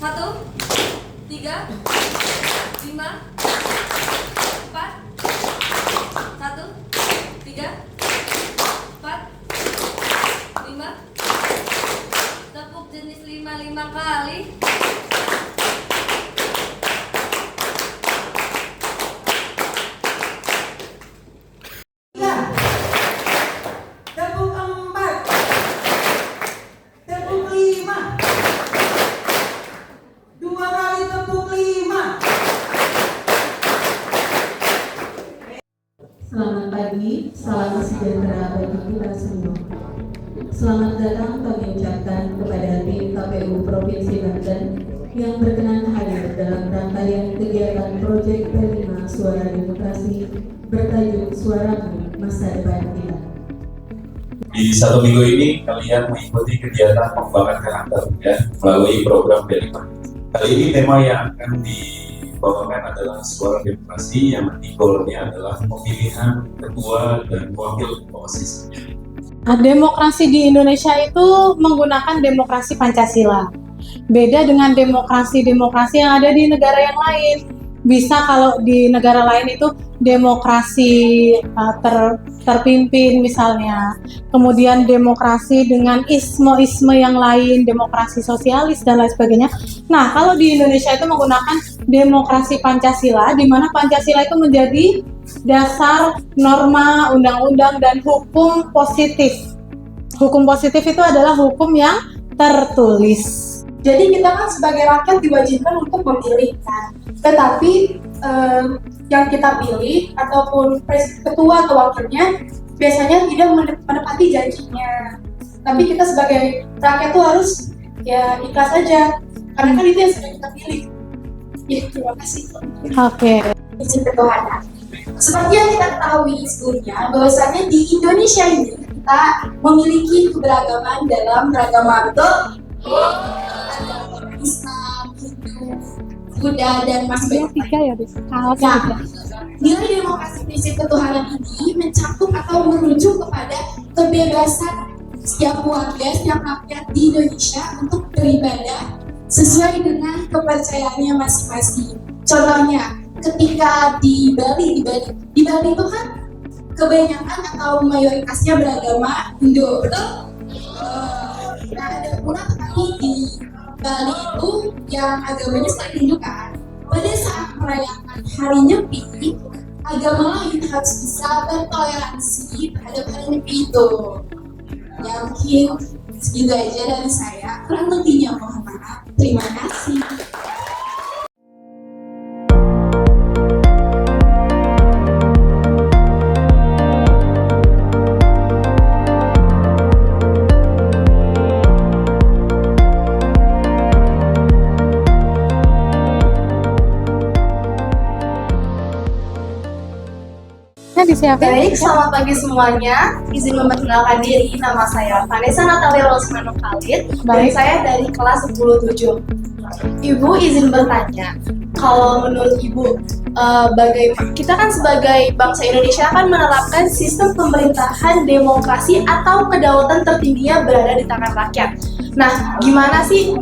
1, 3, 5, 4, 1, 3, 4, 5. Tepuk jenis 5 kali. Tepuk 4, tepuk 5, 2 kali tepuk 5. Selamat pagi, salam sejahtera bagi kita semua. Selamat datang kami ucapkan kepada tim KPU Provinsi Banten yang berkenan hadir dalam rangkaian kegiatan Proyek P5 Suara Demokrasi bertajuk Suaramu Masa Depan Kita. Di 1 minggu ini kalian mengikuti kegiatan pengembangan karakter ya, melalui program P5. Kali ini tema yang akan dibawakan adalah suara demokrasi, yang nanti goalnya adalah pemilihan ketua dan wakil ketua OSIS. Demokrasi di Indonesia itu menggunakan demokrasi Pancasila. Beda dengan demokrasi-demokrasi yang ada di negara yang lain. Bisa kalau di negara lain itu demokrasi terpimpin misalnya. Kemudian demokrasi dengan isme-isme yang lain, demokrasi sosialis dan lain sebagainya. Nah, kalau di Indonesia itu menggunakan demokrasi Pancasila, di mana Pancasila itu menjadi dasar norma, undang-undang, dan hukum positif. Hukum positif itu adalah hukum yang tertulis. Jadi kita kan sebagai rakyat diwajibkan untuk memilih kan. Tetapi yang kita pilih ataupun ketua atau wakilnya biasanya tidak menepati janjinya. Tapi kita sebagai rakyat tuh harus ya ikhlas aja. Karena kan itu yang sudah kita pilih. Ya, terima kasih. Oke. Izin ketuhanan. Seperti yang kita ketahui sebelumnya, bahwasanya di Indonesia ini kita memiliki keberagaman dalam beragama, betul? Islam, Hindu, Buddha, dan masing-masing. Nah, nilai demokrasi prinsip ketuhanan ini mencakup atau merujuk kepada kebebasan setiap warga, setiap rakyat di Indonesia untuk beribadah sesuai dengan kepercayaannya masing-masing. Contohnya, ketika di Bali itu kan kebanyakan atau mayoritasnya beragama Hindu, betul? Nah, ada pula petani di Bali itu yang agamanya selain Hindu kan. Pada saat merayakan Hari Nyepi, agama lain harus bisa bertoleransi terhadap Hari Nyepi itu. Ya mungkin segitu aja dari saya. Kurang lebihnya mohon maaf. Terima kasih. Baik, selamat pagi semuanya. Izin memperkenalkan diri, nama saya Vanessa Natalia Rosmano Khalid. Baik, saya dari kelas 107. Ibu izin bertanya, kalau menurut Ibu, kita kan sebagai bangsa Indonesia kan menerapkan sistem pemerintahan demokrasi atau kedaulatan tertingginya berada di tangan rakyat. Nah, gimana sih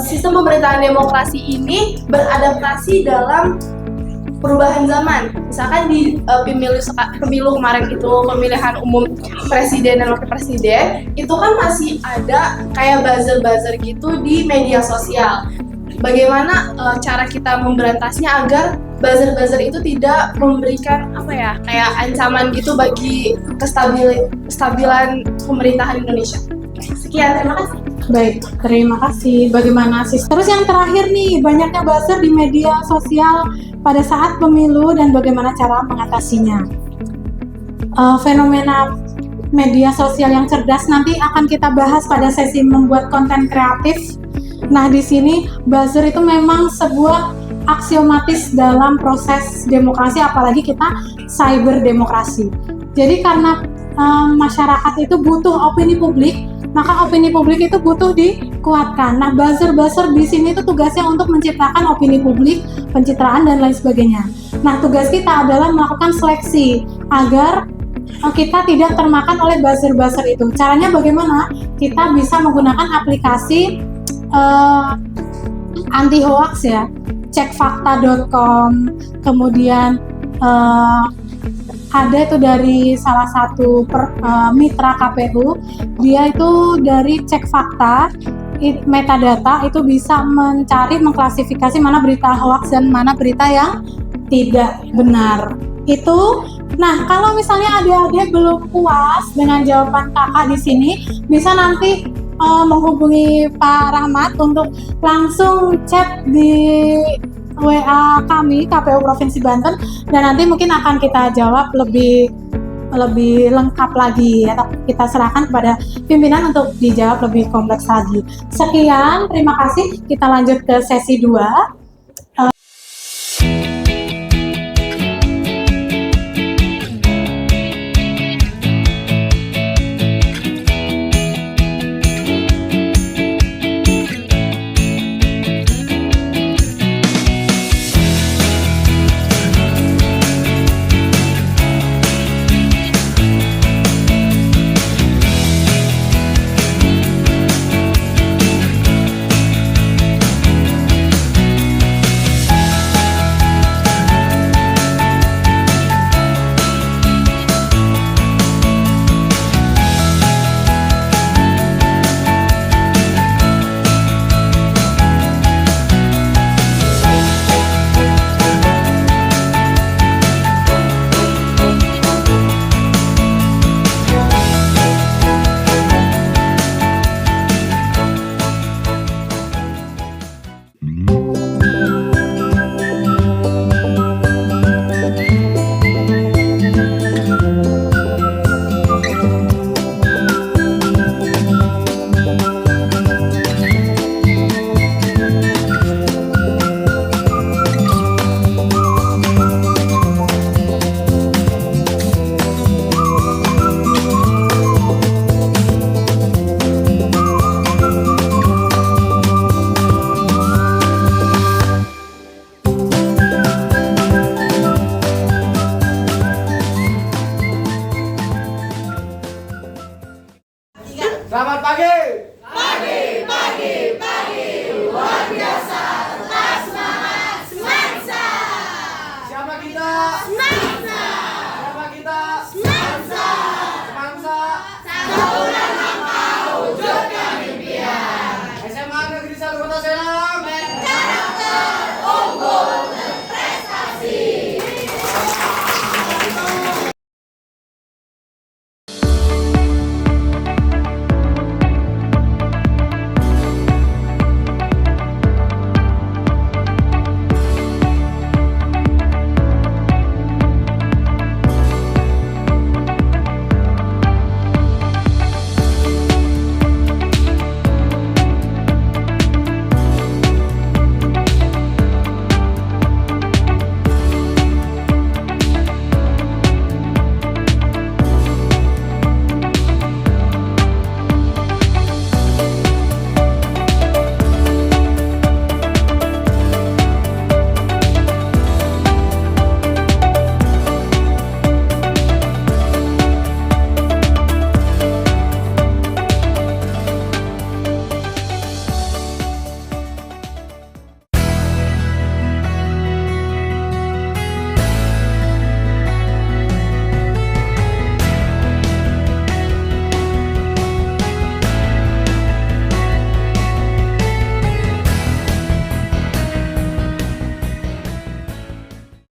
sistem pemerintahan demokrasi ini beradaptasi dalam perubahan zaman? Misalkan di pemilu kemarin itu, pemilihan umum presiden dan wakil presiden, itu kan masih ada kayak buzzer-buzzer gitu di media sosial. Bagaimana cara kita memberantasnya agar buzzer-buzzer itu tidak memberikan kayak ancaman gitu bagi kestabilan pemerintahan Indonesia? Sekian, terima kasih. Baik, terima kasih. Bagaimana sih? Terus yang terakhir nih, banyaknya buzzer di media sosial pada saat pemilu dan bagaimana cara mengatasinya. Fenomena media sosial yang cerdas nanti akan kita bahas pada sesi membuat konten kreatif. Nah, di sini buzzer itu memang sebuah aksiomatis dalam proses demokrasi, apalagi kita cyber demokrasi. Jadi karena masyarakat itu butuh opini publik, maka opini publik itu butuh dikuatkan. Nah, buzzer-buzzer di sini itu tugasnya untuk menciptakan opini publik, pencitraan dan lain sebagainya. Nah, tugas kita adalah melakukan seleksi agar kita tidak termakan oleh buzzer-buzzer itu. Caranya bagaimana? Kita bisa menggunakan aplikasi anti hoax ya, cekfakta.com, kemudian ada itu dari salah satu mitra KPU, dia itu dari Cek Fakta, metadata itu bisa mencari, mengklasifikasi mana berita hoax dan mana berita yang tidak benar. Itu, nah kalau misalnya adik-adik belum puas dengan jawaban kakak di sini, bisa nanti menghubungi Pak Rahmat untuk langsung chat di WA kami KPU Provinsi Banten, dan nanti mungkin akan kita jawab lebih lengkap lagi atau kita serahkan kepada pimpinan untuk dijawab lebih kompleks lagi. Sekian, terima kasih. Kita lanjut ke sesi 2.